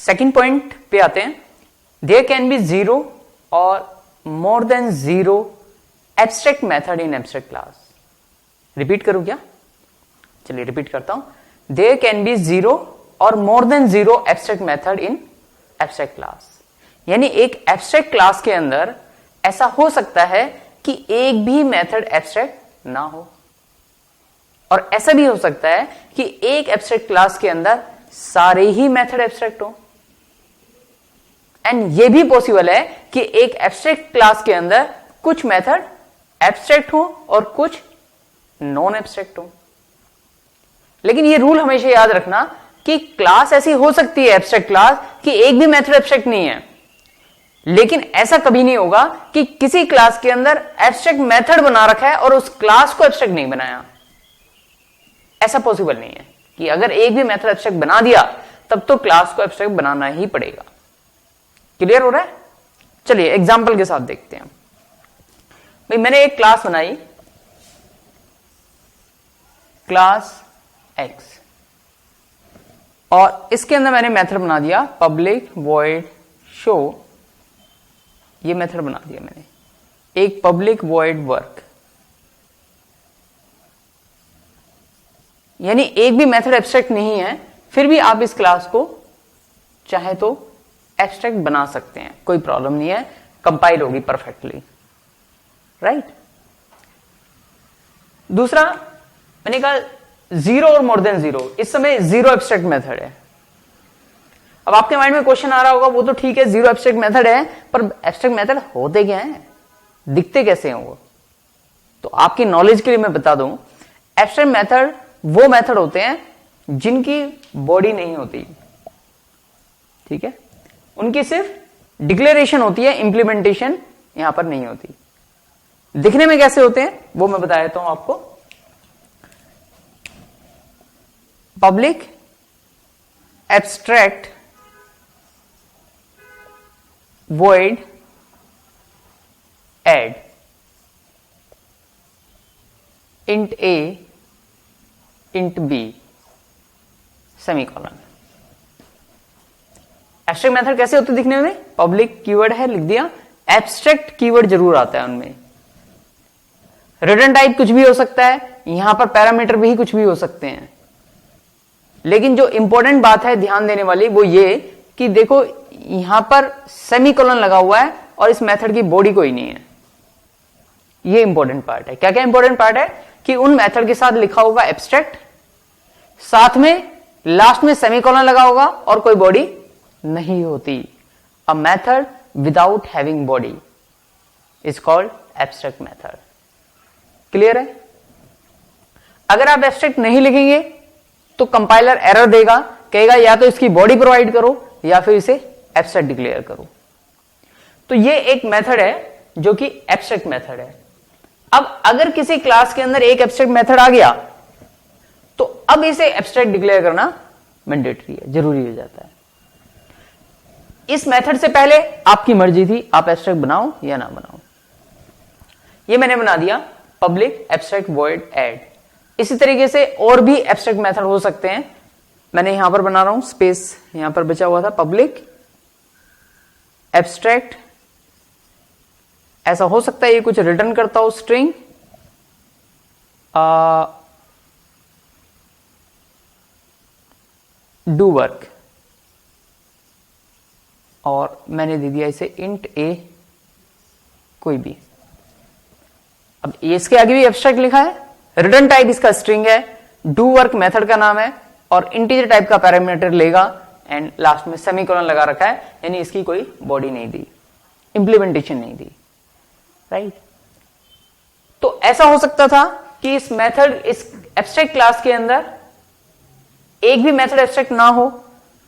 Second point पे आते हैं, देयर कैन बी जीरो और more than zero abstract method in abstract class. Repeat करूं क्या? चलिए रिपीट करता हूं, देयर कैन बी जीरो और more than zero abstract method in abstract class. यानी एक एब्स्ट्रैक्ट क्लास के अंदर ऐसा हो सकता है कि एक भी मेथड एब्स्ट्रैक्ट ना हो, और ऐसा भी हो सकता है कि एक एब्स्ट्रैक्ट क्लास के अंदर सारे ही मेथड एब्स्ट्रैक्ट हो। एंड ये भी पॉसिबल है कि एक एब्स्ट्रैक्ट क्लास के अंदर कुछ मेथड एब्स्ट्रैक्ट हो और कुछ नॉन एब्स्ट्रैक्ट हो। लेकिन ये रूल हमेशा याद रखना कि क्लास ऐसी हो सकती है एब्स्ट्रैक्ट क्लास कि एक भी मेथड एब्स्ट्रैक्ट नहीं है, लेकिन ऐसा कभी नहीं होगा कि किसी क्लास के अंदर एब्स्ट्रैक्ट मेथड बना रखा है और उस क्लास को एब्स्ट्रैक्ट नहीं बनाया। ऐसा पॉसिबल नहीं है कि अगर एक भी मेथड एब्स्ट्रैक्ट बना दिया तब तो क्लास को एब्स्ट्रैक्ट बनाना ही पड़ेगा। क्लियर हो रहा है? चलिए एग्जांपल के साथ देखते हैं। भाई मैंने एक क्लास बनाई, क्लास एक्स, और इसके अंदर मैंने मेथड बना दिया पब्लिक वॉइड शो। ये मेथड बना दिया मैंने, एक पब्लिक वॉइड वर्क। यानी एक भी मेथड एब्स्ट्रैक्ट नहीं है, फिर भी आप इस क्लास को चाहे तो एब्स्ट्रैक्ट बना सकते हैं, कोई प्रॉब्लम नहीं है, कंपाइल होगी परफेक्टली, राइट। दूसरा मैंने कहा जीरो और मोर देन जीरो, इस समय जीरो एब्स्ट्रैक्ट मेथड है। अब आपके माइंड में क्वेश्चन आ रहा होगा, वो तो ठीक है जीरो एब्स्ट्रैक्ट मेथड है, पर एब्स्ट्रैक्ट मेथड होते क्या हैं, दिखते कैसे हैं वो? तो आपकी नॉलेज के लिए मैं बता दूं, एब्स्ट्रैक्ट मेथड वो मेथड होते हैं जिनकी बॉडी नहीं होती, ठीक है, उनकी सिर्फ डिक्लेरेशन होती है, इंप्लीमेंटेशन यहां पर नहीं होती। दिखने में कैसे होते हैं वो मैं बता देता हूं आपको। Public abstract void add int a int b semicolon. Abstract method कैसे होते दिखने में? पब्लिक कीवर्ड है, लिख दिया, एब्स्ट्रैक्ट कीवर्ड जरूर आता है उनमें। रिटर्न टाइप कुछ भी हो सकता है, यहां पर पैरामीटर भी कुछ भी हो सकते हैं। लेकिन जो इंपॉर्टेंट बात है ध्यान देने वाली वो ये कि देखो यहां पर सेमीकोलन लगा हुआ है और इस मेथड की बॉडी कोई नहीं है। ये इंपॉर्टेंट पार्ट है। क्या क्या इंपॉर्टेंट पार्ट है कि उन मेथड के साथ लिखा होगा एब्स्ट्रैक्ट, साथ में लास्ट में सेमीकोलन लगा होगा और कोई बॉडी नहीं होती। A method without having body is called abstract method. Clear है? अगर आप एब्स्ट्रैक्ट नहीं लिखेंगे तो कंपाइलर एरर देगा, कहेगा या तो इसकी बॉडी प्रोवाइड करो या फिर इसे एब्स्ट्रैक्ट डिक्लेयर करो। तो ये एक मेथड है जो कि एब्स्ट्रैक्ट मेथड है। अब अगर किसी क्लास के अंदर एक एब्स्ट्रैक्ट मेथड आ गया तो अब इसे एब्स्ट्रैक्ट डिक्लेयर करना मैंडेटरी है, जरूरी हो जाता है। इस मेथड से पहले आपकी मर्जी थी, आप एब्स्ट्रैक्ट बनाओ या ना बनाओ। ये मैंने बना दिया पब्लिक एब्स्ट्रैक्ट वॉइड ऐड। इसी तरीके से और भी एब्स्ट्रैक्ट मेथड हो सकते हैं। मैंने यहां पर बना रहा हूं, स्पेस यहां पर बचा हुआ था, पब्लिक एब्स्ट्रैक्ट, ऐसा हो सकता है ये कुछ रिटर्न करता हो स्ट्रिंग, डू वर्क, और मैंने दे दिया इसे इंट ए कोई भी। अब इसके आगे भी एब्स्ट्रैक्ट लिखा है, रिटर्न टाइप इसका स्ट्रिंग है, डू वर्क मेथड का नाम है और इंटीजर टाइप का पैरामीटर लेगा एंड लास्ट में सेमीकोलन लगा रखा है, यानी इसकी कोई बॉडी नहीं दी, इंप्लीमेंटेशन नहीं दी, राइट। तो ऐसा हो सकता था कि इस मेथड, इस एब्स्ट्रैक्ट क्लास के अंदर एक भी मेथड एब्स्ट्रैक्ट ना हो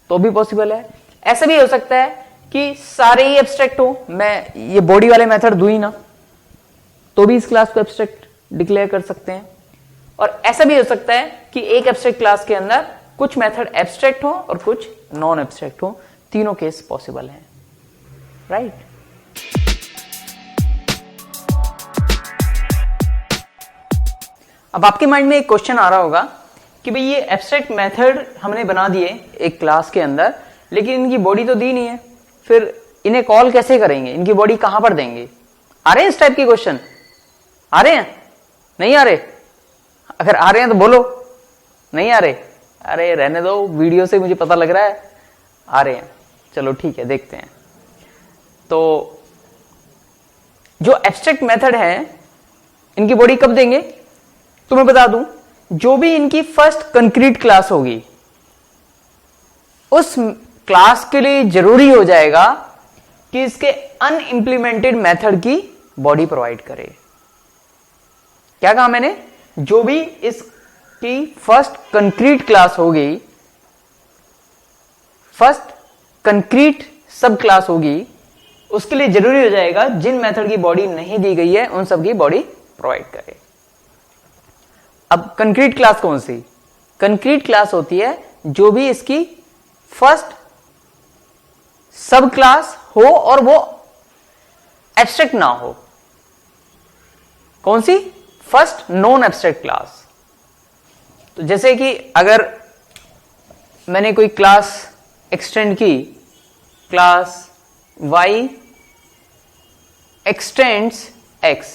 तो भी पॉसिबल है। ऐसा भी हो सकता है कि सारे ही एब्स्ट्रैक्ट हो, मैं ये बॉडी वाले मेथड दूं ही ना, तो भी इस क्लास को एब्स्ट्रैक्ट डिक्लेयर कर सकते हैं। और ऐसा भी हो सकता है कि एक एब्स्ट्रैक्ट क्लास के अंदर कुछ मेथड एब्स्ट्रैक्ट हो और कुछ नॉन एब्स्ट्रैक्ट हो, तीनों केस पॉसिबल हैं, राइट। अब आपके माइंड में एक क्वेश्चन आ रहा होगा कि भाई ये एब्स्ट्रैक्ट मेथड हमने बना दिए एक क्लास के अंदर, लेकिन इनकी बॉडी तो दी नहीं है, फिर इन्हें कॉल कैसे करेंगे, इनकी बॉडी कहां पर देंगे? आ रहे हैं इस टाइप के क्वेश्चन? आ रहे हैं? नहीं आ रहे? अगर आ रहे हैं तो बोलो। नहीं आ रहे? अरे रहने दो, वीडियो से मुझे पता लग रहा है आ रहे हैं। चलो ठीक है, देखते हैं। तो जो एब्स्ट्रैक्ट मेथड है, इनकी बॉडी कब देंगे? तो मैं बता दूं, जो भी इनकी फर्स्ट कंक्रीट क्लास होगी, उस क्लास के लिए जरूरी हो जाएगा कि इसके अनइंप्लीमेंटेड मेथड की बॉडी प्रोवाइड करे। क्या कहा मैंने? जो भी इसकी फर्स्ट कंक्रीट क्लास होगी, फर्स्ट कंक्रीट सब क्लास होगी, उसके लिए जरूरी हो जाएगा जिन मेथड की बॉडी नहीं दी गई है उन सब की बॉडी प्रोवाइड करे। अब कंक्रीट क्लास कौन सी? कंक्रीट क्लास होती है जो भी इसकी फर्स्ट सब क्लास हो और वो एब्स्ट्रैक्ट ना हो। कौन सी? First non abstract class. तो जैसे कि अगर मैंने कोई क्लास एक्सटेंड की, क्लास y एक्सटेंड्स x,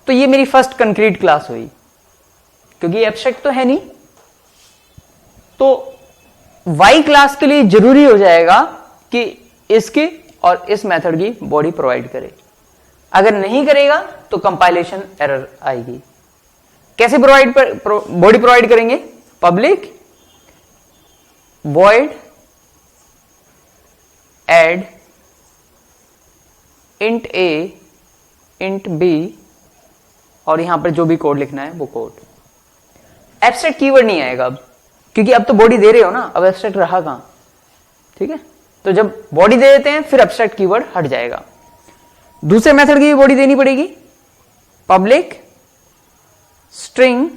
तो ये मेरी फर्स्ट कंक्रीट क्लास हुई, क्योंकि एब्स्ट्रैक्ट तो है नहीं। तो y क्लास के लिए जरूरी हो जाएगा कि इसकी और इस मेथड की बॉडी प्रोवाइड करे। अगर नहीं करेगा तो कंपाइलेशन एरर आएगी। कैसे बॉडी प्रोवाइड करेंगे? Public void add int a int b, और यहां पर जो भी कोड लिखना है वो कोड। एब्स्ट्रैक्ट कीवर्ड नहीं आएगा अब, क्योंकि अब तो बॉडी दे रहे हो ना, अब एब्स्ट्रैक्ट रहा कहां? ठीक है, तो जब बॉडी दे देते हैं फिर एब्स्ट्रैक्ट कीवर्ड हट जाएगा। दूसरे मेथड की भी बॉडी देनी पड़ेगी। Public string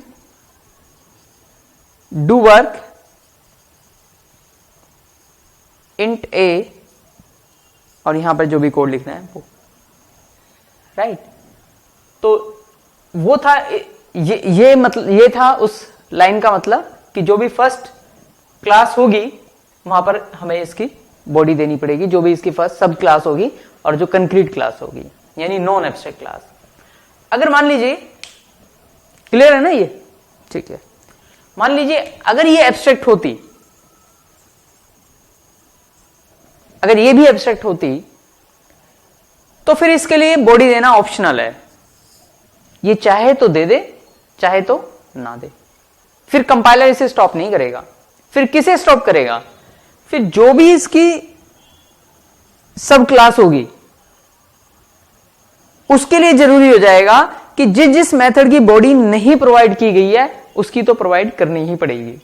do work int a, और यहां पर जो भी कोड लिखना है वो, राइट। तो वो था ये मतलब, ये था उस लाइन का मतलब कि जो भी फर्स्ट क्लास होगी वहां पर हमें इसकी बॉडी देनी पड़ेगी, जो भी इसकी फर्स्ट सब क्लास होगी और जो कंक्रीट क्लास होगी, यानी नॉन एब्स्ट्रैक्ट क्लास। अगर मान लीजिए, क्लियर है ना ये? ठीक है, मान लीजिए अगर ये एब्स्ट्रैक्ट होती, अगर ये भी एब्स्ट्रैक्ट होती, तो फिर इसके लिए बॉडी देना ऑप्शनल है। ये चाहे तो दे दे, चाहे तो ना दे। फिर कंपाइलर इसे स्टॉप नहीं करेगा। फिर किसे स्टॉप करेगा? फिर जो भी इसकी सब क्लास होगी उसके लिए जरूरी हो जाएगा कि जिस जिस मेथड की बॉडी नहीं प्रोवाइड की गई है उसकी तो प्रोवाइड करनी ही पड़ेगी।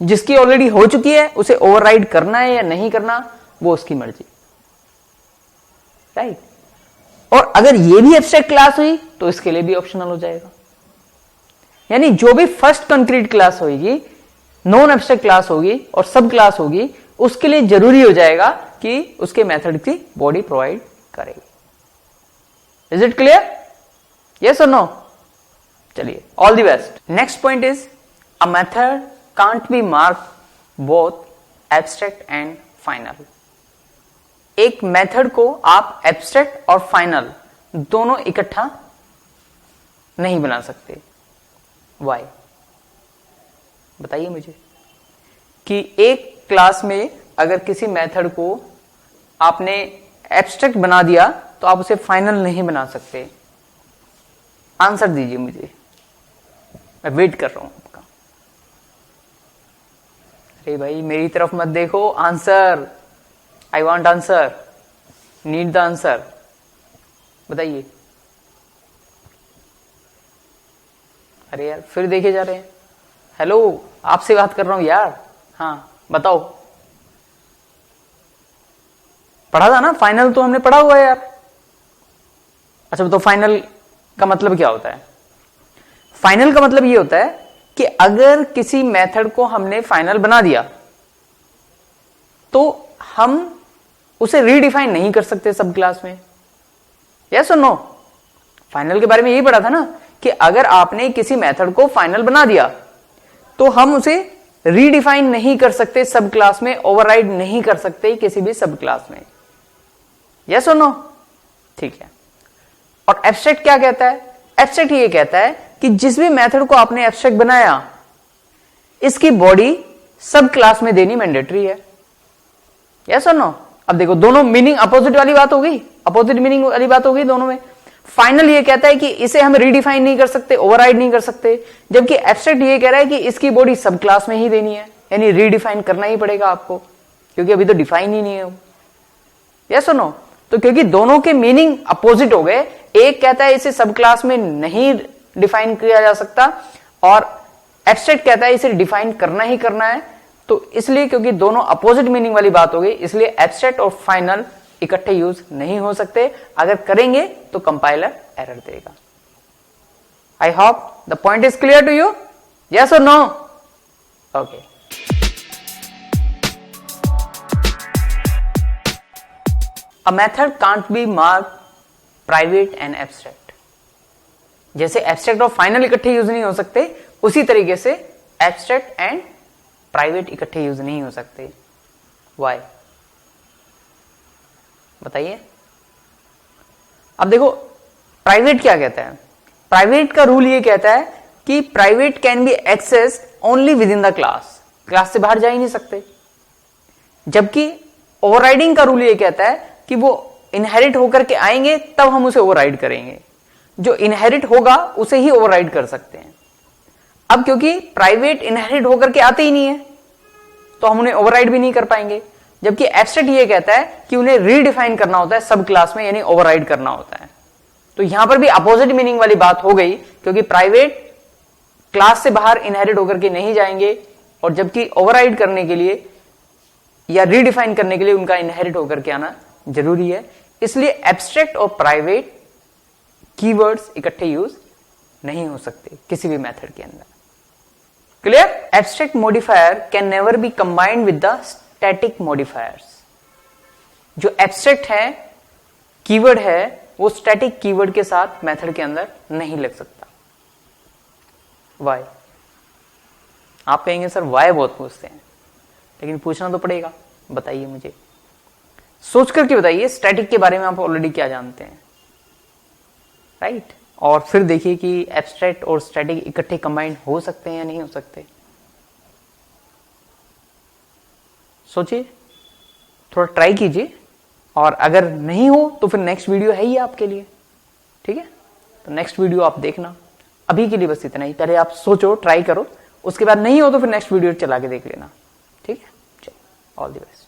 जिसकी ऑलरेडी हो चुकी है उसे ओवरराइड करना है या नहीं करना वो उसकी मर्जी, राइट। और अगर ये भी एब्स्ट्रैक्ट क्लास हुई तो इसके लिए भी ऑप्शनल हो जाएगा। यानी जो भी फर्स्ट कंक्रीट क्लास होगी, नॉन एब्स्ट्रैक्ट क्लास होगी और सब क्लास होगी, उसके लिए जरूरी हो जाएगा कि उसके मेथड की बॉडी प्रोवाइड करेगी। Is it clear? यस और नो? चलिए, all the best. Next point is a method can't be mark both abstract and final. एक मेथड को आप एब्स्ट्रैक्ट और फाइनल दोनों इकट्ठा नहीं बना सकते। वाई? बताइए मुझे कि एक क्लास में अगर किसी मेथड को आपने एब्स्ट्रैक्ट बना दिया तो आप उसे फाइनल नहीं बना सकते। आंसर दीजिए मुझे, मैं वेट कर रहा हूं आपका। अरे भाई मेरी तरफ मत देखो, answer, I want answer, need the answer. बताइए। अरे यार फिर देखे जा रहे हैं। हेलो, आपसे बात कर रहा हूं यार। हाँ बताओ। पढ़ा था ना, फाइनल तो हमने पढ़ा हुआ है यार। अच्छा तो फाइनल का मतलब क्या होता है? फाइनल का मतलब ये होता है कि अगर किसी मेथड को हमने फाइनल बना दिया तो हम उसे रीडिफाइन नहीं कर सकते सब क्लास में। यस और नो? फाइनल के बारे में यही पढ़ा था ना कि अगर आपने किसी मेथड को फाइनल बना दिया तो हम उसे रीडिफाइन नहीं कर सकते सब क्लास में, ओवरराइड नहीं कर सकते किसी भी सब क्लास में। यस और नो? ठीक है। और एब्स्ट्रैक्ट क्या कहता है? एब्स्ट्रैक्ट ये कहता है कि जिस भी मेथड को आपने एब्स्ट्रैक्ट बनाया, इसकी बॉडी सब क्लास में देनी मैंडेटरी है। यस और नो? अब देखो, दोनों मीनिंग अपोजिट वाली बात हो गई, अपोजिट मीनिंग वाली बात हो गई दोनों में। फाइनल ये कहता है कि इसे हम रीडिफाइन नहीं कर सकते, ओवरराइड नहीं कर सकते, जबकि एब्स्ट्रैक्ट ये कह रहा है कि इसकी बॉडी सब क्लास में ही देनी है, यानी रीडिफाइन करना ही पड़ेगा आपको, क्योंकि अभी तो डिफाइन ही नहीं है वो। यस और नो? तो क्योंकि दोनों के मीनिंग अपोजिट हो गए, एक कहता है इसे सब क्लास में नहीं डिफाइन किया जा सकता, और एब्स्ट्रैक्ट कहता है इसे डिफाइन करना ही करना है। तो इसलिए क्योंकि दोनों अपोजिट मीनिंग वाली बात हो गई, इसलिए एब्स्ट्रैक्ट और फाइनल इकट्ठे यूज नहीं हो सकते। अगर करेंगे तो कंपाइलर एरर देगा। I hope the point is clear to you. Yes और no? Okay. A method can't be mark private and abstract. जैसे एब्स्ट्रैक्ट और फाइनल इकट्ठे यूज नहीं हो सकते, उसी तरीके से एब्स्ट्रैक्ट एंड प्राइवेट इकट्ठे यूज नहीं हो सकते। वाई? बताइए। अब देखो, प्राइवेट क्या कहता है? प्राइवेट का रूल ये कहता है कि private can be access only within the class, class से बाहर जा ही नहीं सकते। जबकि ओवरराइडिंग का रूल ये कहता है कि वो इनहेरिट होकर के आएंगे तब हम उसे ओवरराइड करेंगे, जो इनहेरिट होगा उसे ही ओवरराइड कर सकते हैं। अब क्योंकि प्राइवेट इनहेरिट होकर के आते ही नहीं है, तो हम उन्हें ओवरराइड भी नहीं कर पाएंगे। जबकि एब्स्ट्रैक्ट ये कहता है कि उन्हें रीडिफाइन करना होता है सब क्लास में, यानी ओवरराइड करना होता है। तो यहां पर भी अपोजिट मीनिंग वाली बात हो गई, क्योंकि प्राइवेट क्लास से बाहर इनहेरिट होकर के नहीं जाएंगे, और जबकि ओवरराइड करने के लिए या रीडिफाइन करने के लिए उनका इनहेरिट होकर के आना जरूरी है। इसलिए एब्स्ट्रैक्ट और प्राइवेट कीवर्ड्स इकट्ठे यूज नहीं हो सकते किसी भी मेथड के अंदर। Clear? Abstract modifier can never be combined with the static modifiers. जो एब्स्ट्रैक्ट है, कीवर्ड है, वो स्टैटिक कीवर्ड के साथ मेथड के अंदर नहीं लग सकता। वाई? आप कहेंगे सर वाई बहुत पूछते हैं, लेकिन पूछना तो पड़ेगा। बताइए मुझे, सोच करके बताइए, स्टैटिक के बारे में आप ऑलरेडी क्या जानते हैं, राइट? और फिर देखिए कि एब्स्ट्रैक्ट और स्टैटिक इकट्ठे कंबाइन हो सकते हैं या नहीं हो सकते। सोचिए, थोड़ा ट्राई कीजिए, और अगर नहीं हो तो फिर नेक्स्ट वीडियो है ही आपके लिए। ठीक है? तो नेक्स्ट वीडियो आप देखना। अभी के लिए बस इतना ही। पहले आप सोचो, ट्राई करो, उसके बाद नहीं हो तो फिर नेक्स्ट वीडियो चला के देख लेना। ठीक है? चलो, ऑल द बेस्ट।